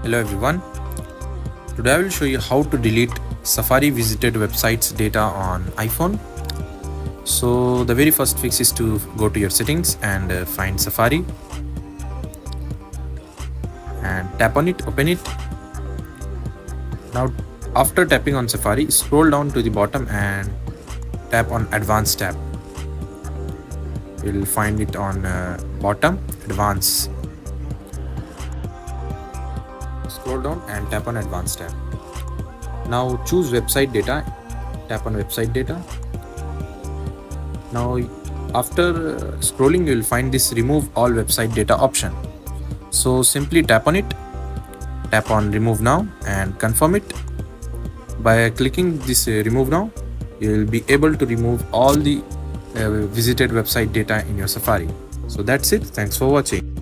Hello everyone. Today I will show you how to delete Safari visited websites data on iPhone. So the very first fix is to go to your settings and find Safari and tap on it, open it. Now after tapping on Safari, scroll down to the bottom and tap on Advanced tab. You'll find it on bottom, Advanced. Scroll down and tap on Advanced tab. Now choose website data, tap on website data. Now after scrolling, you will find this remove all website data option. So simply tap on it, tap on remove now and confirm it. By clicking this remove now, you will be able to remove all the visited website data in your Safari. So that's it. Thanks for watching.